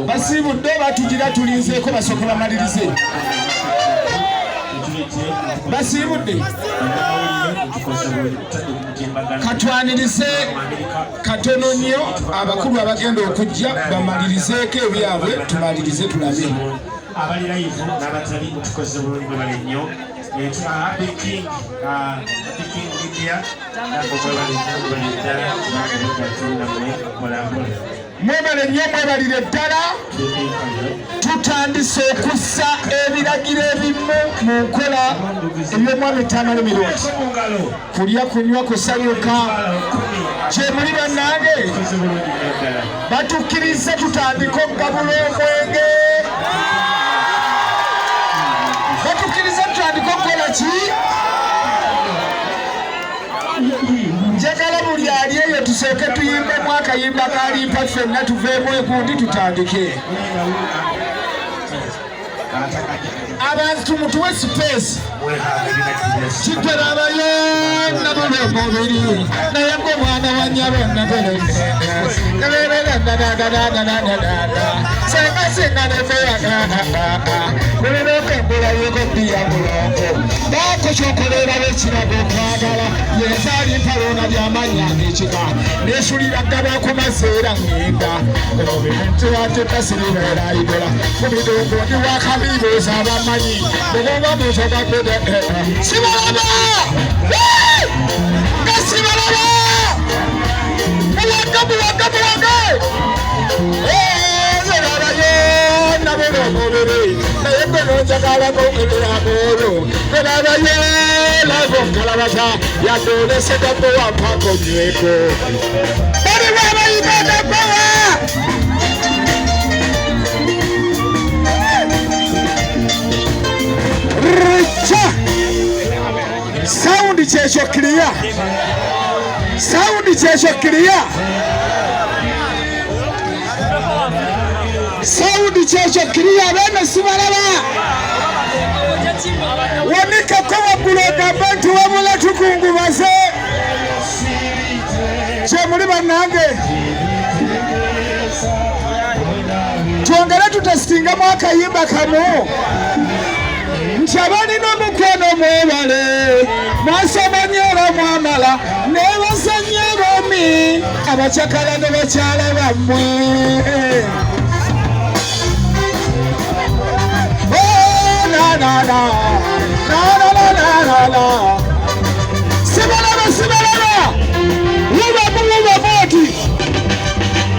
basibudde batugira tulinzeeko basooke bamalirize basibudde katwanirize katono nnyo abakulu abagenda okujja bamalirizeeko ebyabwe tumalirize tulabe abali live n'abatali mutukoze bulungi bwe bali nnyo Happy King Lydia mwebale nnyo mwebalire ddala tutandise okussa ebiragiro ebimu mu nkola eby'omwami Tamale Mirungi kulya kunywa kusanyuka kyemuli bannange batukkiriza tutandika okugabula omwenge batukkiriza tutandika okukola ki njagala buli ali eyo tusooke tuyimbemu akayimba kalimpa ffenna tuveemu ekundi tutandike abantu mutuwe sipeesi kiterabayo nabula omubiri naye ng'omwana wa nnyabo sengasinganefeyagulokembulayogodiyagulongo bakokyokolera bekirago okwagala yenzaali mpalona byamanya ng'ekika nesulira ddabako mazeera ngenda omubintu atekasiribeerayidola mu midongo ndi wakamiibuuza abamanyi ogoba mutogagbede sibalaba nga sibalaba muwagamuwagamuwage zerabayo nabula omubiri naye gwe nonjagalako ebirago olwo erabayo lavo nkalabata yadde olesedako wampako nyweko bali bwabayibadagbawa Sound kyekyo clear. Sound kyekyo clear. Sound kyekyo clear. Bene sibalaba. Wanikako waggulu ogamba nti wabula tukungubaze. Kyemuli bannange. Twongere tutesitingamu akayimba kamu. Nti abalina omukono mwebale mwasoma nnyo era mwamala nebasanya bomi abakyakala ne bakyala bammwe sibalaba wubamuwubamu oti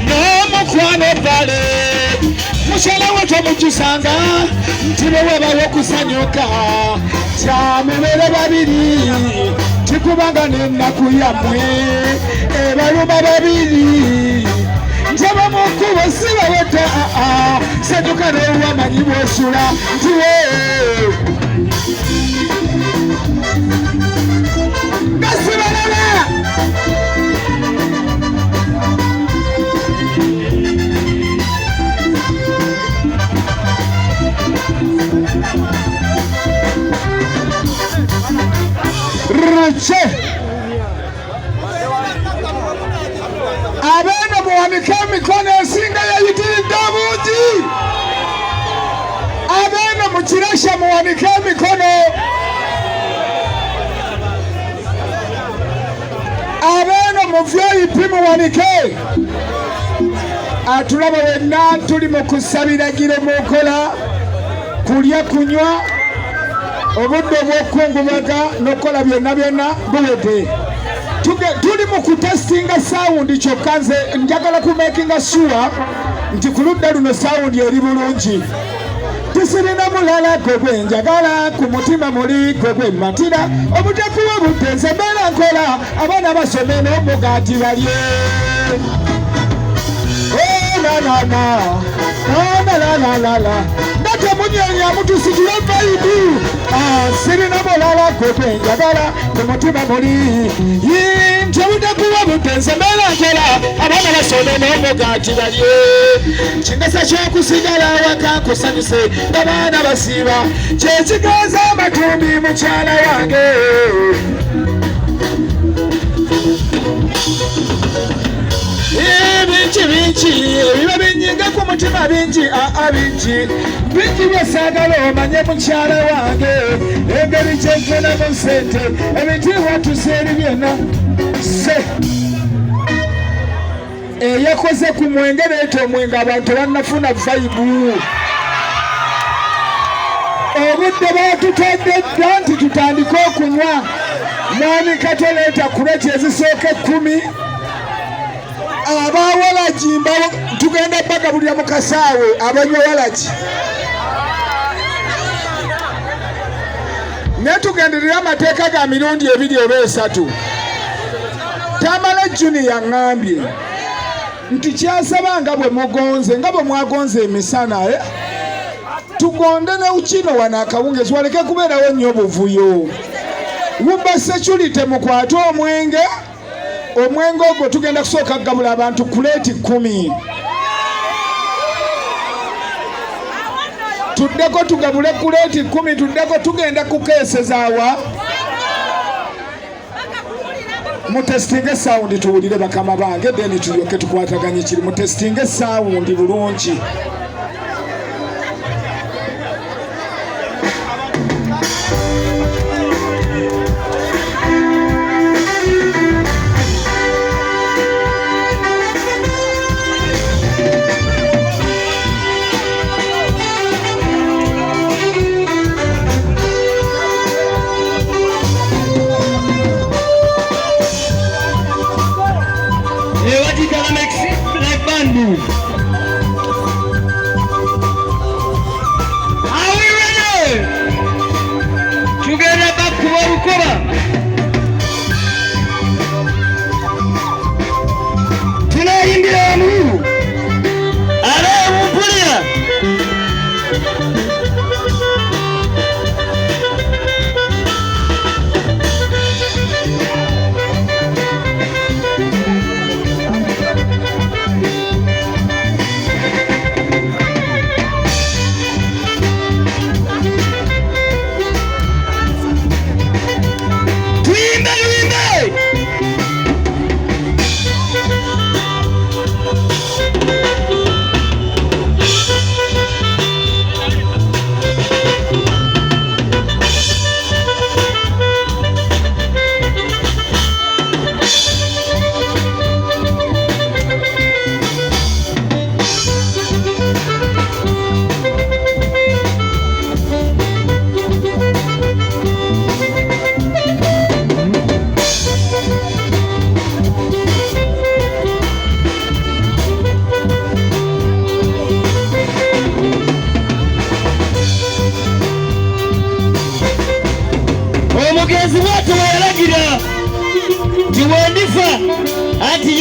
n'omukwano bale mukyala we tomujusanga nti bewebawo okusanyuka kyamubere babiri tikubanga n'ennaku yammwe ebaluma babiri njaba mu kkubo sibaweta sanyuka n'owamanyi bwosula nti gasibalaba abaana muwanike emikono esinga yayitiridde obungi abaana mukirasha muwanike emikono abaana mu VIP muwanike atulaba wenna tuli mu kusabiragiro mu nkola kulya kunywa obudde obw'okukungubaga n'okukola byonna buwedde tuli mu kutestinga sound kyokka nze njagala kumakinga sure nti ku ludda luno sound eri bulungi tisirina mulala gwe gwe njagala ku mutima muli gwe gwe matira obutakuwa budde nze mbeera nkola abaana basome n'omugaati balye temunyenya mutusitule vaibu sirina mulala gwe gwe njagala ku mutima muli nti obutakuwa budde nze mbeera nkola abaana basome n'omugaati balye kingasa kyokusigala awaka kusanyuse abaana basiiba kyekigaza amatumbi mukyala wange bingi ebiba binyiga mutima bingi bingi byesagala omanye mukyala wange engeri kyenfunamu sente ebitiibwa tuseeri byonna se eyakoze ku mwenge neeta omwenge abantu bannafuna vaibu obudde batutadde dda nti tutandike okunywa mwami katoleeta kureki ezisooka 10 abawalagi tugenda bagabulira mu kasaawe abanywa walagi naye tugenderera amateeka ga mirundi 2 oba 3 Tamala Juni yaŋŋambye nti kyasaba nga bwe mugonze nga bwe mwagonze emisana tugonde ne ukino wano akawungezi waleke kubeerawo nnyo obuvuyo wumba security mukwate omwenge ogwo tugenda kusooka kugabula abantu kuleeti 10 tuddeko tugabule kuleeti 10 tuddeko tugenda kukeesezaawa mutestinge sound tuwulire bakama bange then tulyoke tukwataganye kiri mutestinge sound bulungi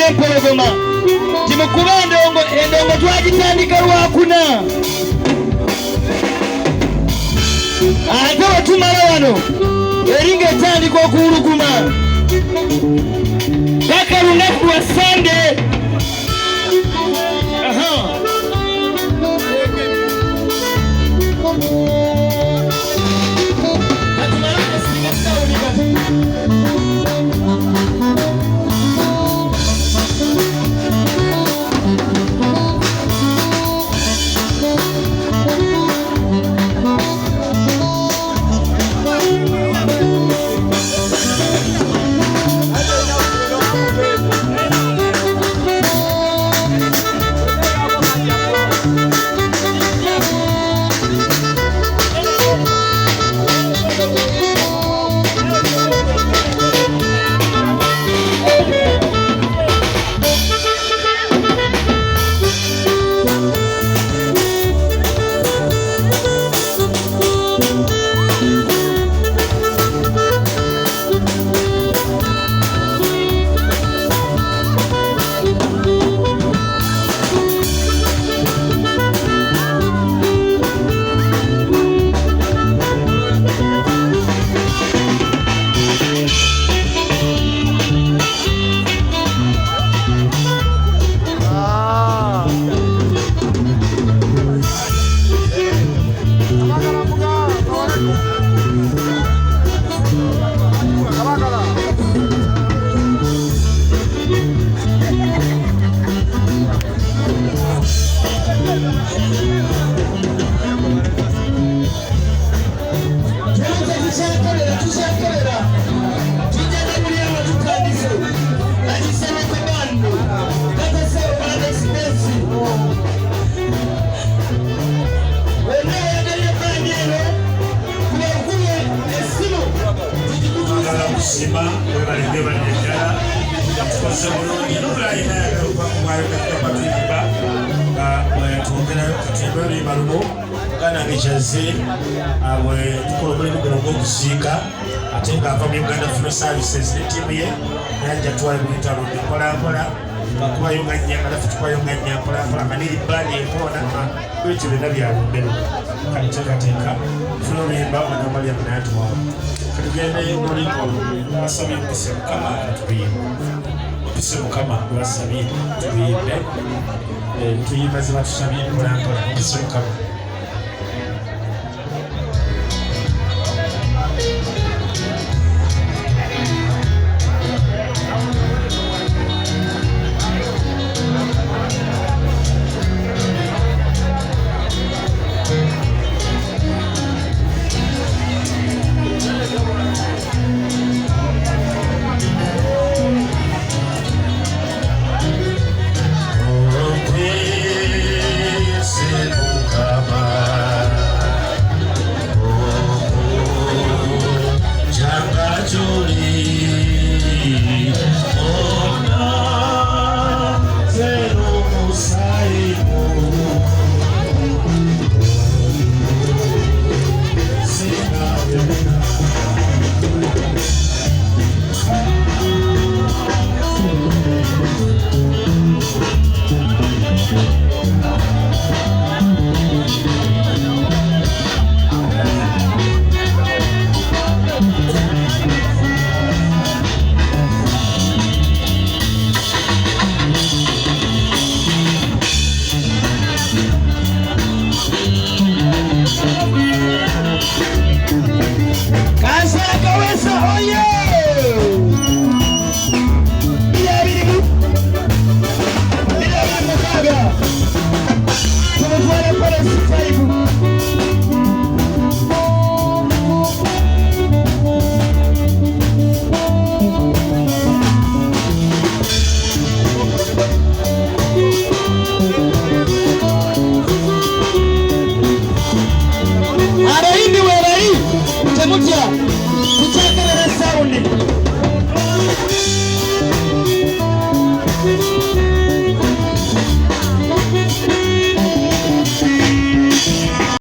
Empologoma timukuba endongo twagitandika lwakuna ate wetumala wano eringa etandika okuwuluguma paka lunaku lwa Sande. tuzakorera tujyana muri aba tukandise agisaba komando gatasaba alexpress wenda yagariye kanyero kubakuye esimo Agala kusima webalinde balejala tukoze bulungi n'obulayi naye agaluka kumwayo katika patuyimba nga twongerayo katemba bimalumo kanange kyaze bwe tukola omulimu guno gw'okusiika ate ng'ava mu Uganda Funeral Services ne ttiimu ye nayajja twala mu bitalo mpolampola ngakubayo nga nnya nga naffe tukubayo nga nnya mpolampola nga niri bbandi enkoona bwekyo byonna byalumbero kati teekateeka tufuna oluyimba wana Mariam naye atuwamu katugende n'olimba basabye mpise Mukama atuyimba mpise Mukama basabye tuyimbe tuyimba ze batusabye mpolampola mpise Mukama Temutya